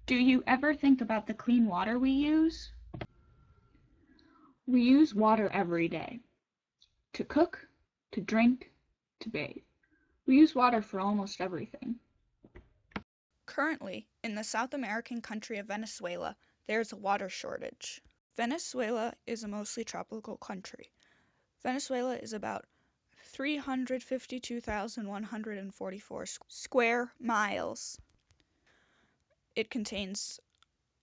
Do you ever think about the clean water we use? We use water every day. To cook, to drink, to bathe. We use water for almost everything. Currently, in the South American country of Venezuela, there is a water shortage. Venezuela is a mostly tropical country. Venezuela is about 352,144 square miles. It contains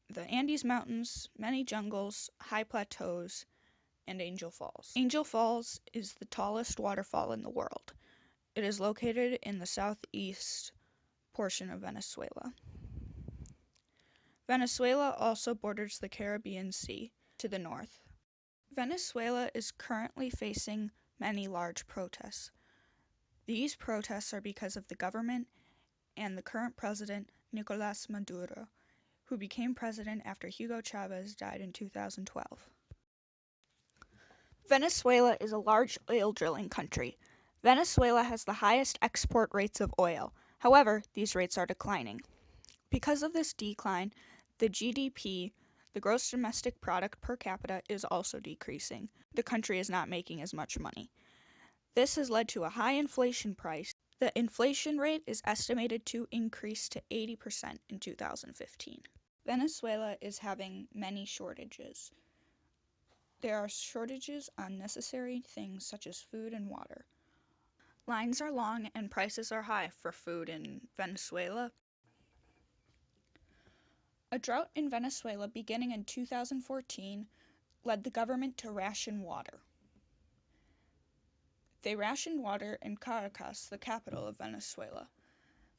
the Andes Mountains, many jungles, high plateaus, and Angel Falls. Angel Falls is the tallest waterfall in the world. It is located in the southeast portion of Venezuela. Venezuela also borders the Caribbean Sea to the north. Venezuela is currently facing many large protests. These protests are because of the government and the current president, Nicolas Maduro, who became president after Hugo Chavez died in 2012. Venezuela is a large oil drilling country. Venezuela has the highest export rates of oil. However, these rates are declining. Because of this decline, the GDP, the gross domestic product per capita, is also decreasing. The country is not making as much money. This has led to a high inflation price. The inflation rate is estimated to increase to 80% in 2015. Venezuela is having many shortages. There are shortages on necessary things such as food and water. Lines are long and prices are high for food in Venezuela. A drought in Venezuela beginning in 2014 led the government to ration water. They rationed water in Caracas, the capital of Venezuela.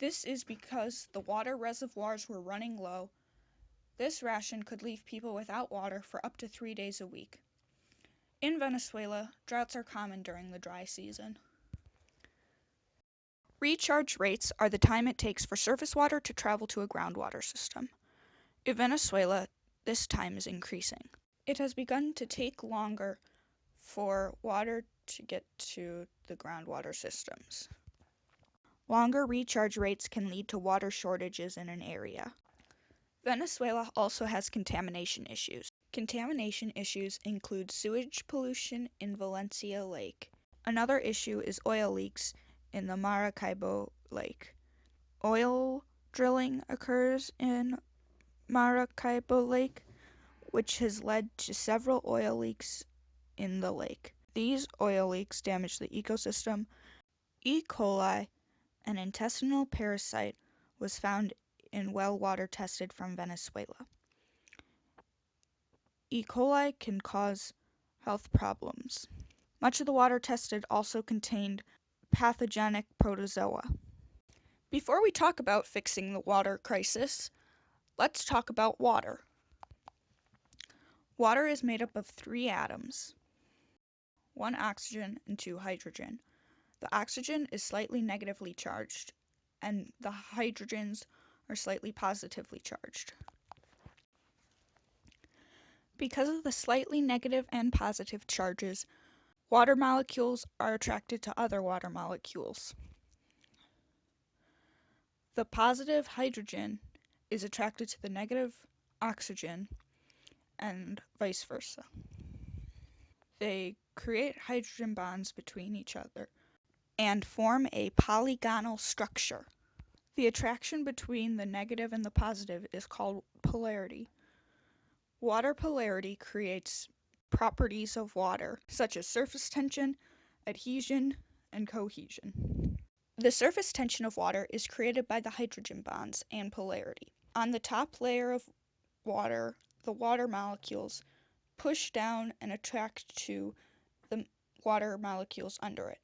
This is because the water reservoirs were running low. This ration could leave people without water for up to 3 days a week. In Venezuela, droughts are common during the dry season. Recharge rates are the time it takes for surface water to travel to a groundwater system. In Venezuela, this time is increasing. It has begun to take longer for water to get to the groundwater systems. Longer recharge rates can lead to water shortages in an area. Venezuela also has contamination issues. Contamination issues include sewage pollution in Valencia Lake. Another issue is oil leaks in the Maracaibo Lake. Oil drilling occurs in Maracaibo Lake, which has led to several oil leaks in the lake. These oil leaks damage the ecosystem. E. coli, an intestinal parasite, was found in well water tested from Venezuela. E. coli can cause health problems. Much of the water tested also contained pathogenic protozoa. Before we talk about fixing the water crisis, let's talk about water. Water is made up of 3 atoms, 1 oxygen and 2 hydrogen. The oxygen is slightly negatively charged, and the hydrogens are slightly positively charged. Because of the slightly negative and positive charges, water molecules are attracted to other water molecules. The positive hydrogen is attracted to the negative oxygen, and vice versa. They create hydrogen bonds between each other and form a polygonal structure. The attraction between the negative and the positive is called polarity. Water polarity creates properties of water, such as surface tension, adhesion, and cohesion. The surface tension of water is created by the hydrogen bonds and polarity. On the top layer of water, the water molecules push down and attract to the water molecules under it,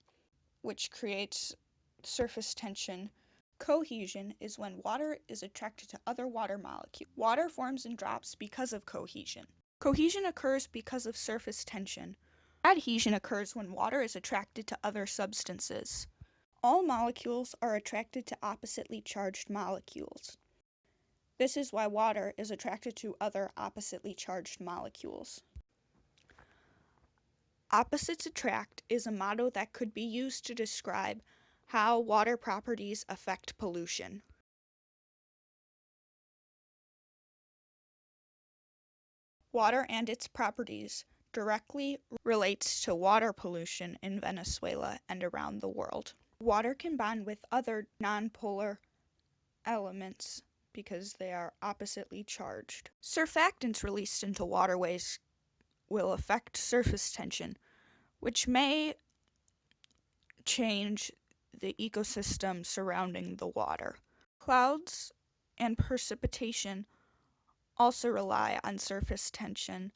which creates surface tension. Cohesion is when water is attracted to other water molecules. Water forms in drops because of cohesion. Cohesion occurs because of surface tension. Adhesion occurs when water is attracted to other substances. All molecules are attracted to oppositely charged molecules. This is why water is attracted to other oppositely charged molecules. Opposites attract is a motto that could be used to describe how water properties affect pollution. Water and its properties directly relates to water pollution in Venezuela and around the world. Water can bond with other nonpolar elements because they are oppositely charged. Surfactants released into waterways will affect surface tension, which may change the ecosystem surrounding the water. Clouds and precipitation also rely on surface tension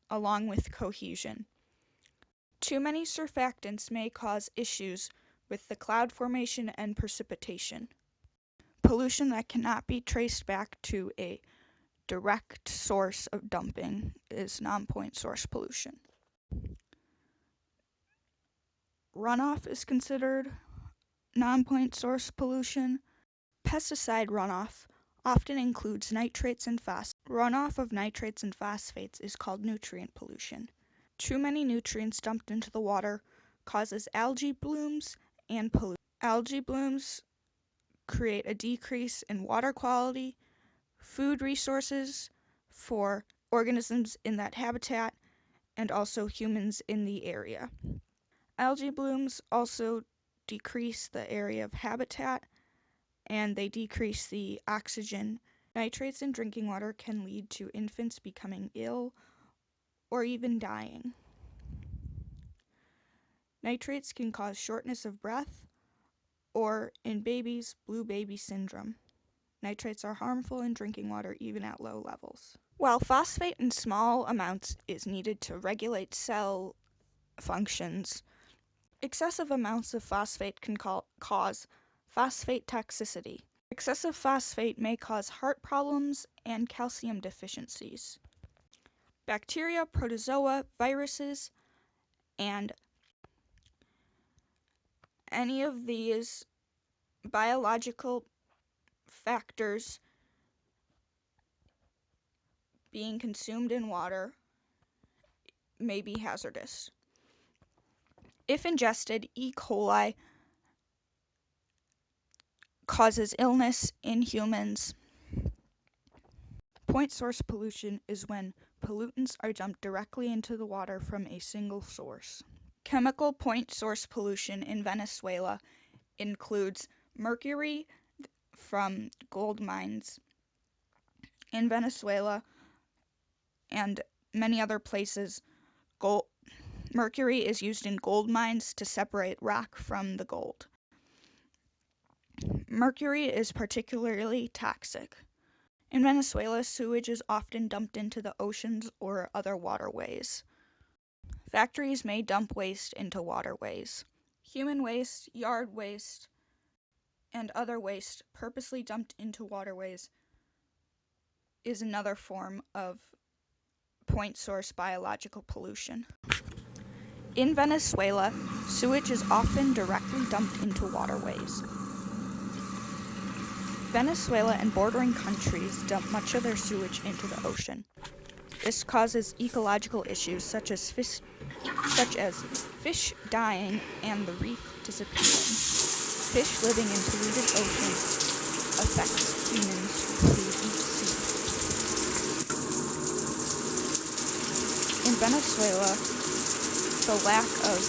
along with cohesion. Too many surfactants may cause issues with the cloud formation and precipitation. Pollution that cannot be traced back to a direct source of dumping is non-point source pollution. Runoff is considered non-point source pollution. Pesticide runoff often includes nitrates and phosphates. Runoff of nitrates and phosphates is called nutrient pollution. Too many nutrients dumped into the water causes algae blooms and pollution. Algae blooms create a decrease in water quality, food resources for organisms in that habitat, and also humans in the area. Algae blooms also decrease the area of habitat and they decrease the oxygen. Nitrates in drinking water can lead to infants becoming ill or even dying. Nitrates can cause shortness of breath or, in babies, blue baby syndrome. Nitrates are harmful in drinking water even at low levels. While phosphate in small amounts is needed to regulate cell functions, excessive amounts of phosphate can cause phosphate toxicity. Excessive phosphate may cause heart problems and calcium deficiencies. Bacteria, protozoa, viruses, and any of these biological factors being consumed in water may be hazardous. If ingested, E. coli causes illness in humans. Point source pollution is when pollutants are dumped directly into the water from a single source. Chemical point source pollution in Venezuela includes mercury from gold mines in Venezuela and many other places. Mercury is used in gold mines to separate rock from the gold. Mercury is particularly toxic. In Venezuela, sewage is often dumped into the oceans or other waterways. Factories may dump waste into waterways. Human waste, yard waste, and other waste purposely dumped into waterways is another form of point source biological pollution. In Venezuela, sewage is often directly dumped into waterways. Venezuela and bordering countries dump much of their sewage into the ocean. This causes ecological issues such as fish dying and the reef disappearing. Fish living in polluted oceans affects humans who eat seafood. In Venezuela, the lack of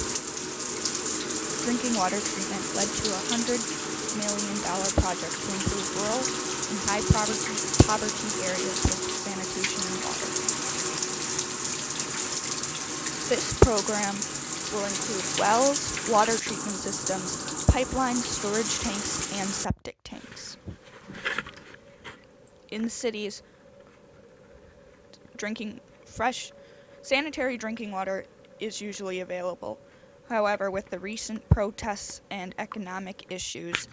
drinking water treatment led to a $100 million project to improve rural and high poverty areas with sanitation and water. This program will include wells, water treatment systems, pipelines, storage tanks, and septic tanks. In the cities, fresh, sanitary drinking water is usually available. However, with the recent protests and economic issues,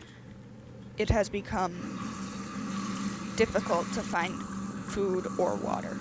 it has become difficult to find food or water.